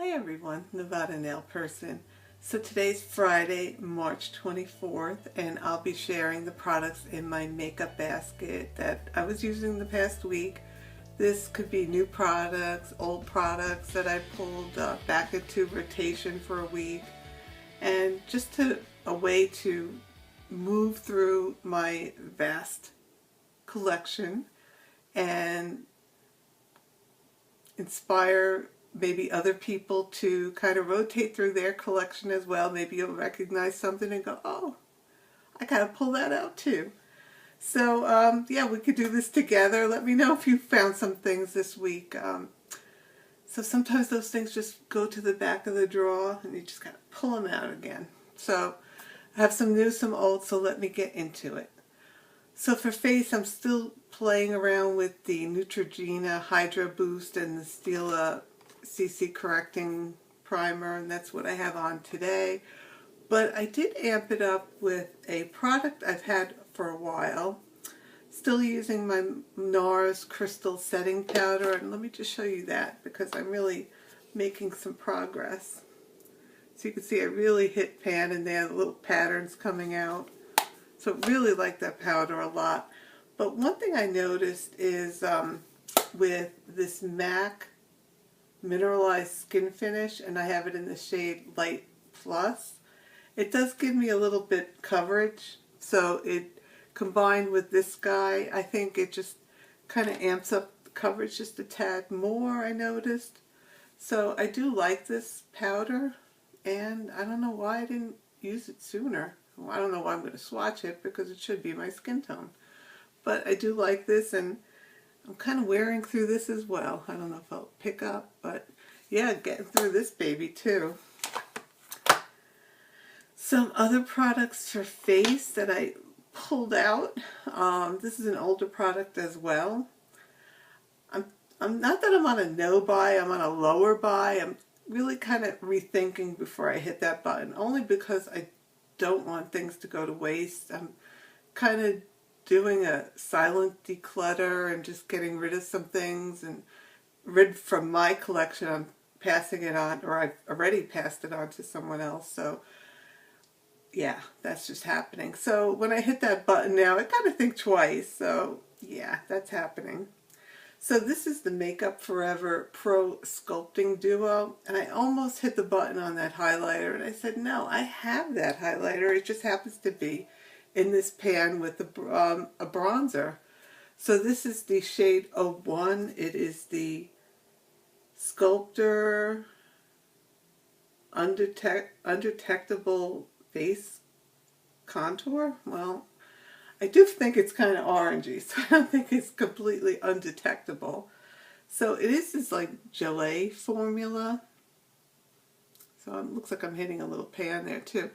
Hi everyone, Nevada Nail Person. So today's Friday, March 24th, and I'll be sharing the products in my makeup basket that I was using the past week. This could be new products, old products that I pulled back into rotation for a week, and just a way to move through my vast collection and inspire maybe other people to kind of rotate through their collection as well. Maybe you'll recognize something and go, oh, I gotta pull that out too. So yeah, we could do this together. Let me know if you found some things this week. So sometimes those things just go to the back of the drawer and you just gotta pull them out again. So I have some new, some old, so let me get into it. So for face, I'm still playing around with the Neutogena Hydra Boost and the Stila CC Correcting Primer, and that's what I have on today. But I did amp it up with a product I've had for a while. Still using my Nars Crystal Setting Powder, and let me just show you that because I'm really making some progress. So you can see I really hit pan in there, the little patterns coming out. So I really like that powder a lot. But one thing I noticed is with this MAC Mineralized Skin Finish, and I have it in the shade Light Plus, it does give me a little bit coverage. So it combined with this guy, I think it just kind of amps up the coverage just a tad more, I noticed. So I do like this powder, and I don't know why I didn't use it sooner. Well, I don't know why I'm going to swatch it because it should be my skin tone. But I do like this, and I'm kind of wearing through this as well. I don't know if I'll pick up, but yeah, getting through this baby too. Some other products for face that I pulled out. This is an older product as well. I'm not that I'm on a no buy, I'm on a lower buy. I'm really kind of rethinking before I hit that button, only because I don't want things to go to waste. I'm kind of doing a silent declutter and just getting rid of some things, and rid from my collection. I'm passing it on, or I've already passed it on to someone else. So yeah, that's just happening. So when I hit that button now, I gotta think twice. So yeah, that's happening. So this is the Makeup Forever Pro Sculpting Duo, and I almost hit the button on that highlighter, and I said, no, I have that highlighter. It just happens to be in this pan with a bronzer. So this is the shade 01. It is the Sculptor Undetectable Face Contour. Well, I do think it's kind of orangey, so I don't think it's completely undetectable. So it is this like gelée formula. So it looks like I'm hitting a little pan there too.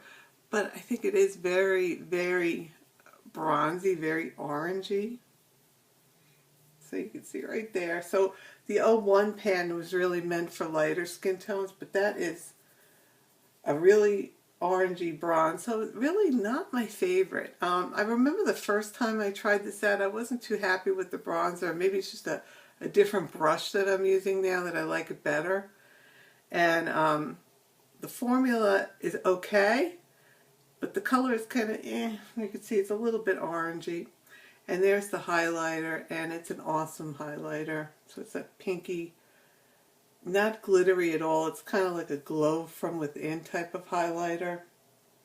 But I think it is very, very bronzy, very orangey. So you can see right there. So the 01 pan was really meant for lighter skin tones, but that is a really orangey bronze, so really not my favorite. I remember the first time I tried this out, I wasn't too happy with the bronzer. Maybe it's just a different brush that I'm using now that I like it better. And the formula is okay, but the color is kind of eh. You can see it's a little bit orangey. And there's the highlighter, and it's an awesome highlighter. So it's a pinky, not glittery at all. It's kind of like a glow from within type of highlighter.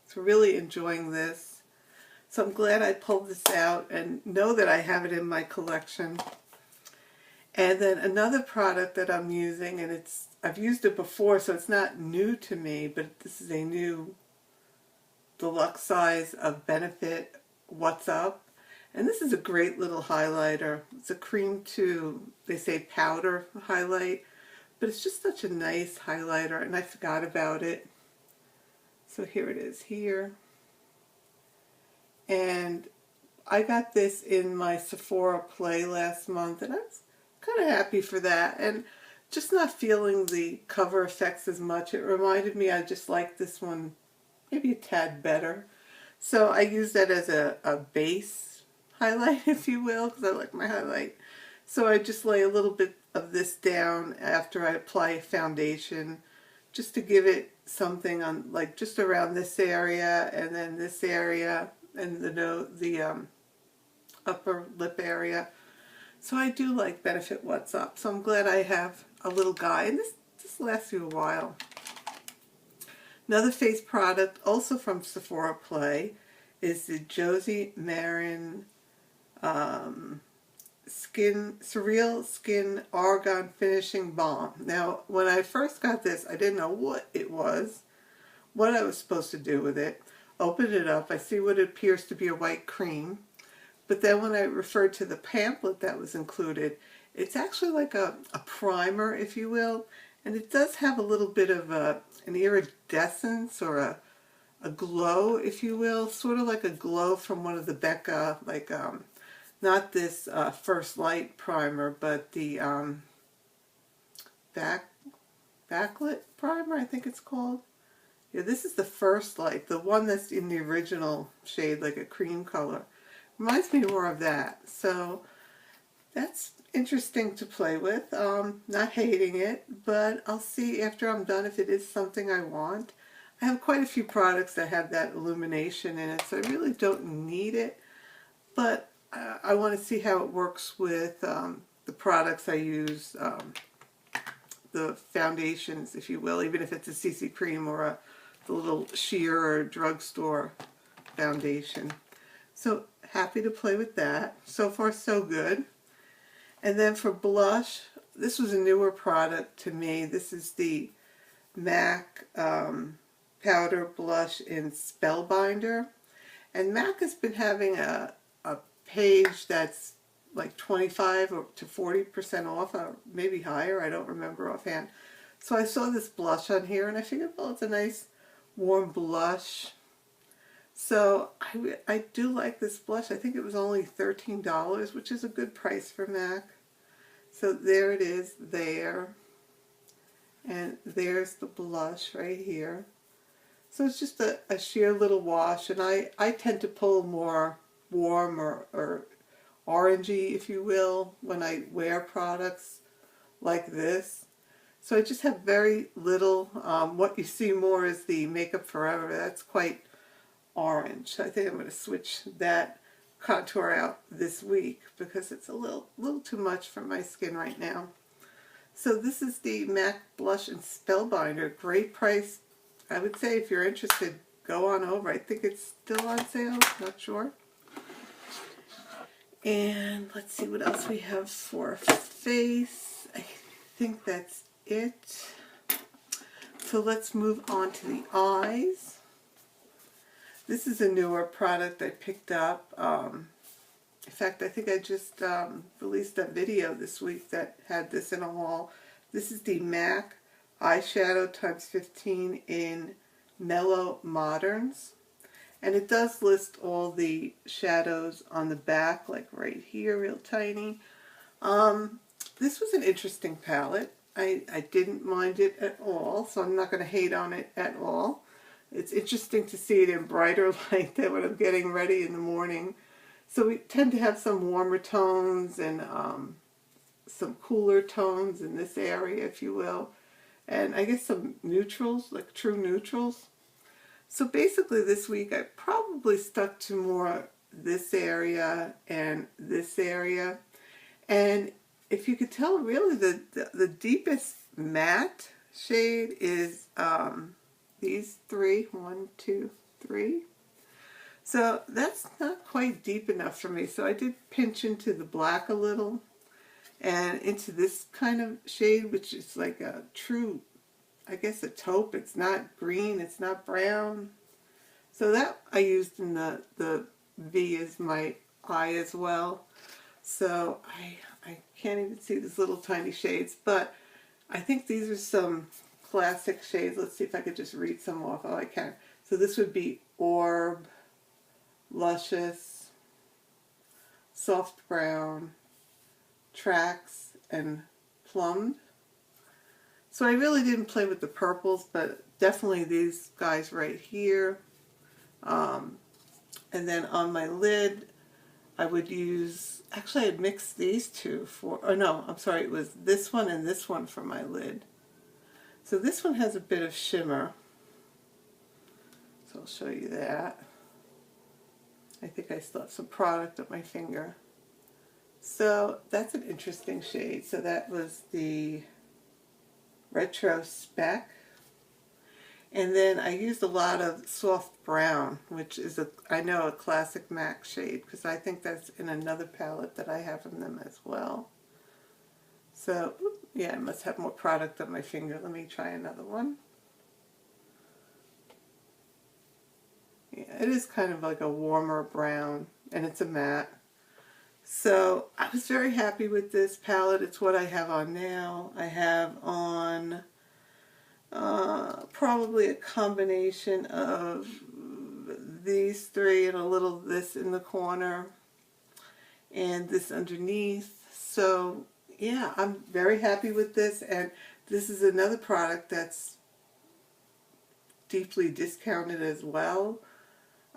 So really enjoying this. So I'm glad I pulled this out and know that I have it in my collection. And then another product that I'm using, and I've used it before, so it's not new to me, but this is a new deluxe size of Benefit What's Up. And this is a great little highlighter. It's a cream to, they say, powder highlight. But it's just such a nice highlighter, and I forgot about it. So here it is here. And I got this in my Sephora Play last month, and I was kind of happy for that. And just not feeling the cover effects as much. It reminded me I just liked this one maybe a tad better. So I use that as a base highlight, if you will, because I like my highlight. So I just lay a little bit of this down after I apply a foundation just to give it something on, like, just around this area, and then this area, and the upper lip area. So I do like Benefit What's Up. So I'm glad I have a little guy, and this lasts you a while. Another face product, also from Sephora Play, is the Josie Maran Surreal Skin Argan Finishing Balm. Now, when I first got this, I didn't know what it was, what I was supposed to do with it. Opened it up, I see what appears to be a white cream. But then when I referred to the pamphlet that was included, it's actually like a primer, if you will. And it does have a little bit of an iridescence or a glow, if you will. Sort of like a glow from one of the Becca, like, not this First Light primer, but the backlit primer, I think it's called. Yeah, this is the First Light, the one that's in the original shade, like a cream color. Reminds me more of that. So that's interesting to play with. Not hating it, but I'll see after I'm done if it is something I want. I have quite a few products that have that illumination in it, so I really don't need it. But I want to see how it works with the products I use, the foundations, if you will, even if it's a CC cream or the little sheer or drugstore foundation. So happy to play with that. So far, so good. And then for blush, this was a newer product to me. This is the MAC Powder Blush in Spellbinder. And MAC has been having a page that's like 25 to 40% off, or maybe higher, I don't remember offhand. So I saw this blush on here and I figured, well, it's a nice warm blush. So I do like this blush. I think it was only $13, which is a good price for MAC. So there it is there. And there's the blush right here. So it's just a sheer little wash, and I tend to pull more warm or orangey, if you will, when I wear products like this. So I just have very little. What you see more is the Makeup Forever. That's quite orange. I think I'm going to switch that contour out this week because it's a little too much for my skin right now. So this is the MAC Blush in Spellbinder. Great price. I would say if you're interested, go on over. I think it's still on sale. Not sure. And let's see what else we have for face. I think that's it. So let's move on to the eyes. This is a newer product I picked up. In fact, I think I just released a video this week that had this in a haul. This is the MAC Eyeshadow times 15 in Mellow Moderns. And it does list all the shadows on the back, like right here, real tiny. This was an interesting palette. I didn't mind it at all, so I'm not going to hate on it at all. It's interesting to see it in brighter light than when I'm getting ready in the morning. So we tend to have some warmer tones and some cooler tones in this area, if you will. And I guess some neutrals, like true neutrals. So basically this week I probably stuck to more this area and this area. And if you could tell, really the deepest matte shade is these three. 1, 2, 3. So that's not quite deep enough for me. So I did pinch into the black a little and into this kind of shade, which is like a true, I guess, a taupe. It's not green, it's not brown. So that I used in the V as my eye as well. So I can't even see these little tiny shades, but I think these are some classic shades. Let's see if I could just read some off. Oh, I can. So this would be Orb, Luscious, Soft Brown, Tracks, and Plumbed. So I really didn't play with the purples, but definitely these guys right here. And then on my lid, I would use, actually I'd mix these two for, oh no, I'm sorry, it was this one and this one for my lid. So this one has a bit of shimmer. So I'll show you that. I think I still have some product on my finger. So that's an interesting shade. So that was the Retro Spec. And then I used a lot of soft brown, which is I know a classic MAC shade, because I think that's in another palette that I have in them as well. So, yeah, I must have more product on my finger. Let me try another one. Yeah, it is kind of like a warmer brown, and it's a matte. So I was very happy with this palette. It's what I have on now. I have on probably a combination of these three and a little of this in the corner and this underneath. So yeah, I'm very happy with this, and this is another product that's deeply discounted as well.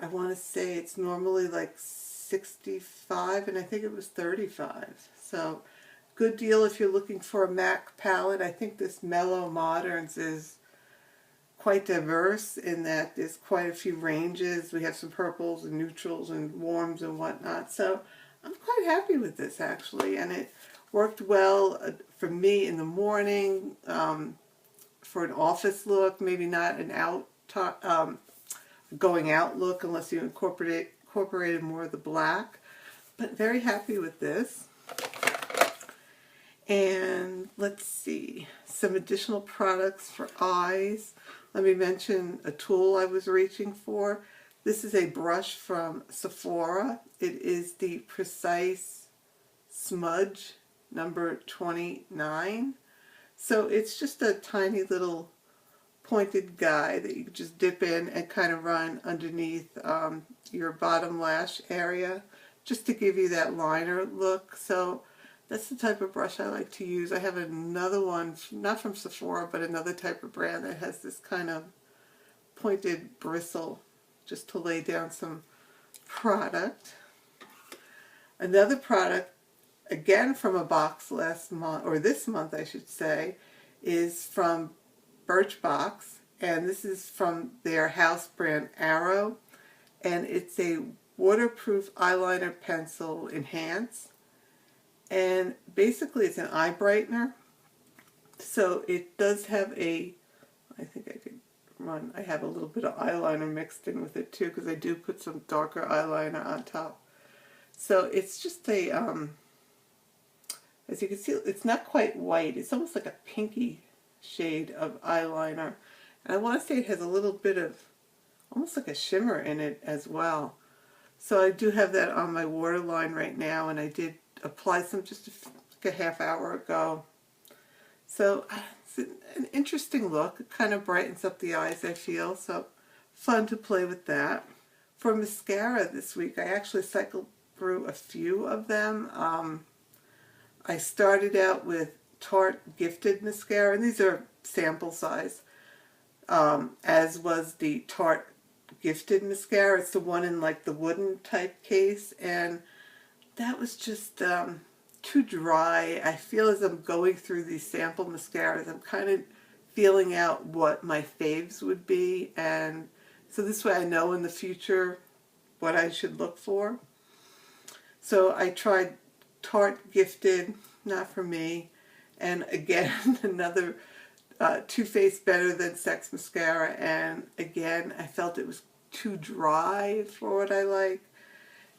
I want to say it's normally like $65 and I think it was $35. So good deal if you're looking for a MAC palette. I think this Mellow Moderns is quite diverse in that there's quite a few ranges. We have some purples and neutrals and warms and whatnot. So I'm quite happy with this actually, and it worked well for me in the morning for an office look, maybe not an going out look unless you incorporated more of the black, but very happy with this. And let's see, some additional products for eyes. Let me mention a tool I was reaching for. This is a brush from Sephora. It is the Precise Smudge number 29. So it's just a tiny little pointed guy that you just dip in and kind of run underneath your bottom lash area just to give you that liner look. So that's the type of brush I like to use. I have another one, not from Sephora, but another type of brand that has this kind of pointed bristle just to lay down some product. Another product, again from a box last month, or this month I should say, is from Birchbox, and this is from their house brand Arrow, and it's a waterproof eyeliner pencil Enhance, and basically it's an eye brightener. So it does have a, I think I could run, I have a little bit of eyeliner mixed in with it too, because I do put some darker eyeliner on top. So it's just a, as you can see, it's not quite white, it's almost like a pinky shade of eyeliner, and I want to say it has a little bit of almost like a shimmer in it as well. So I do have that on my waterline right now, and I did apply some just like a half hour ago. So it's an interesting look. It kind of brightens up the eyes, I feel, so fun to play with that. For mascara this week, I actually cycled through a few of them. I started out with Tarte Gifted Mascara, and these are sample size, as was the Tarte Gifted Mascara. It's the one in like the wooden type case, and that was just too dry. I feel as I'm going through these sample mascaras, I'm kind of feeling out what my faves would be, and so this way I know in the future what I should look for. So I tried Tarte Gifted, not for me. And again, another Too Faced Better Than Sex mascara, and again, I felt it was too dry for what I like.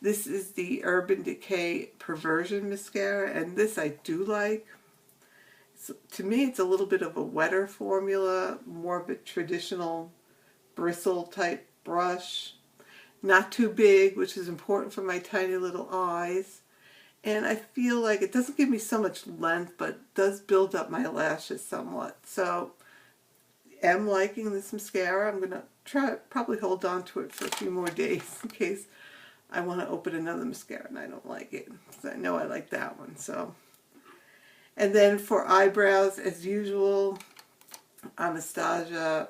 This is the Urban Decay Perversion mascara, and this I do like. So, to me, it's a little bit of a wetter formula, more of a traditional bristle type brush. Not too big, which is important for my tiny little eyes. And I feel like it doesn't give me so much length, but does build up my lashes somewhat. So I'm liking this mascara. I'm going to probably hold on to it for a few more days in case I want to open another mascara and I don't like it, because I know I like that one. So, and then for eyebrows, as usual, Anastasia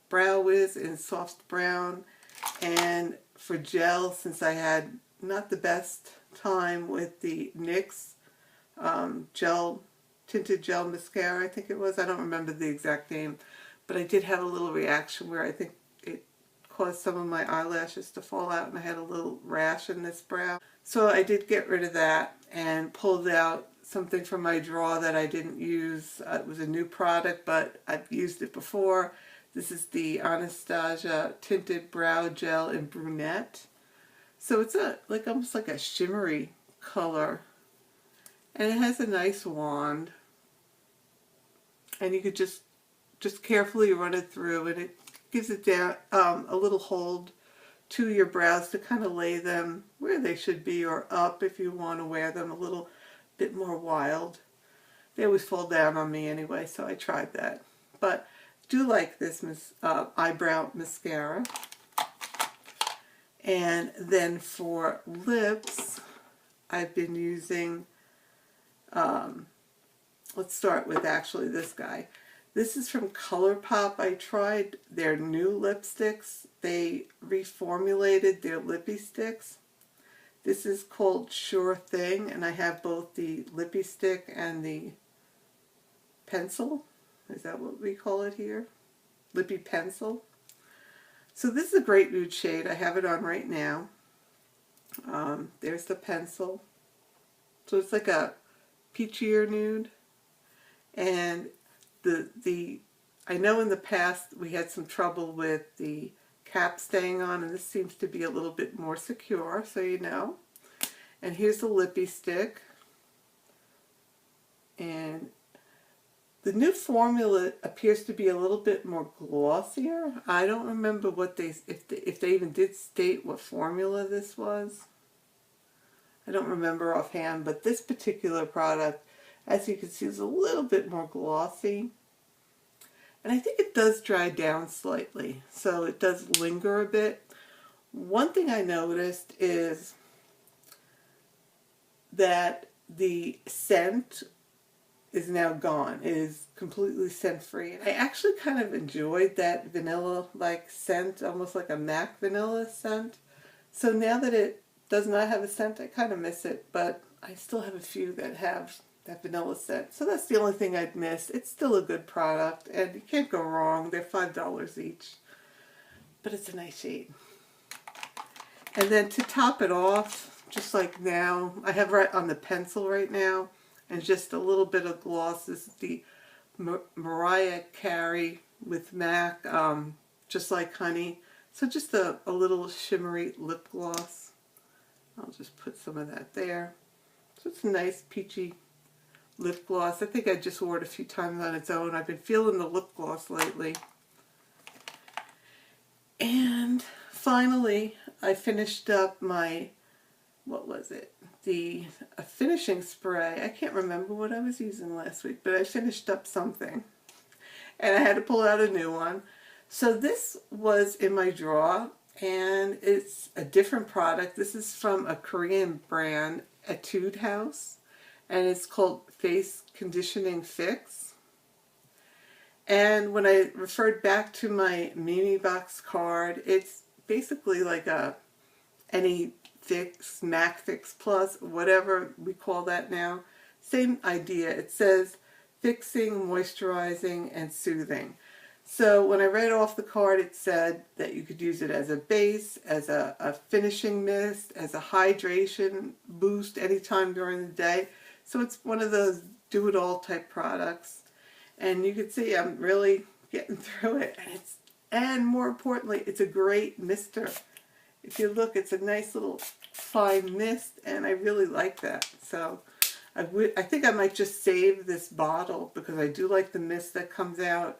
Brow Wiz in soft brown. And for gel, since I had not the best time with the NYX gel tinted gel mascara, I think it was. I don't remember the exact name, but I did have a little reaction where I think it caused some of my eyelashes to fall out and I had a little rash in this brow. So I did get rid of that and pulled out something from my drawer that I didn't use. It was a new product, but I've used it before. This is the Anastasia Tinted Brow Gel in Brunette. So it's almost like a shimmery color. And it has a nice wand. And you could just carefully run it through, and it gives it down a little hold to your brows to kind of lay them where they should be, or up if you want to wear them a little bit more wild. They always fall down on me anyway, so I tried that. But do like this eyebrow mascara. And then for lips, I've been using, let's start with actually this guy. This is from ColourPop. I tried their new lipsticks. They reformulated their lippy sticks. This is called Sure Thing, and I have both the lippy stick and the pencil. Is that what we call it here? Lippy pencil. So this is a great nude shade. I have it on right now. There's the pencil. So it's like a peachier nude. And I know in the past we had some trouble with the cap staying on, and this seems to be a little bit more secure, so you know. And here's the lippy stick. And the new formula appears to be a little bit more glossier. I don't remember what if they even did state what formula this was. I don't remember offhand, but this particular product, as you can see, is a little bit more glossy. And I think it does dry down slightly, so it does linger a bit. One thing I noticed is that the scent is now gone. It is completely scent-free. I actually kind of enjoyed that vanilla-like scent, almost like a MAC vanilla scent. So now that it does not have a scent, I kind of miss it, but I still have a few that have that vanilla scent. So that's the only thing I'd miss. It's still a good product, and you can't go wrong. They're $5 each, but it's a nice shade. And then to top it off, just like now, I have right on the pencil right now, and just a little bit of gloss. This is the Mariah Carey with MAC, Just Like Honey. So just a little shimmery lip gloss. I'll just put some of that there. So it's a nice peachy lip gloss. I think I just wore it a few times on its own. I've been feeling the lip gloss lately. And finally, I finished up my, what was it? A finishing spray. I can't remember what I was using last week, but I finished up something. And I had to pull out a new one. So this was in my drawer, and it's a different product. This is from a Korean brand, Etude House, and it's called Face Conditioning Fix. And when I referred back to my Mimi Box card, it's basically like any Fix, MAC Fix Plus, whatever we call that now. Same idea. It says fixing, moisturizing, and soothing. So when I read off the card, it said that you could use it as a base, as a finishing mist, as a hydration boost anytime during the day. So it's one of those do-it-all type products. And you can see I'm really getting through it. And more importantly, it's a great mister. If you look, it's a nice little fine mist, and I really like that. So I think I might just save this bottle because I do like the mist that comes out.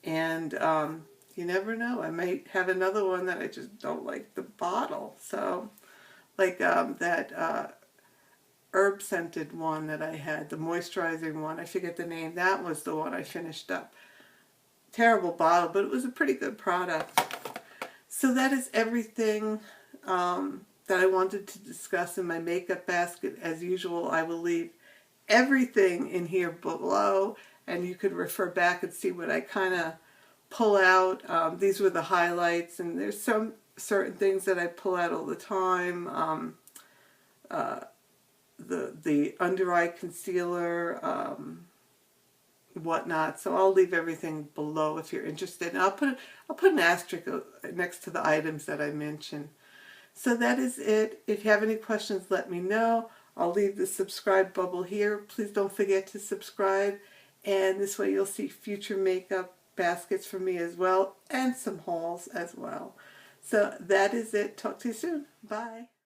And you never know, I might have another one that I just don't like the bottle. So like that herb scented one that I had, the moisturizing one, I forget the name, that was the one I finished up. Terrible bottle, but it was a pretty good product. So that is everything that I wanted to discuss in my makeup basket. As usual, I will leave everything in here below, and you could refer back and see what I kind of pull out. These were the highlights, and there's some certain things that I pull out all the time. The under eye concealer, whatnot. So I'll leave everything below if you're interested. And I'll put an asterisk next to the items that I mentioned. So that is it. If you have any questions, let me know. I'll leave the subscribe bubble here. Please don't forget to subscribe. And this way you'll see future makeup baskets from me as well, and some hauls as well. So that is it. Talk to you soon. Bye.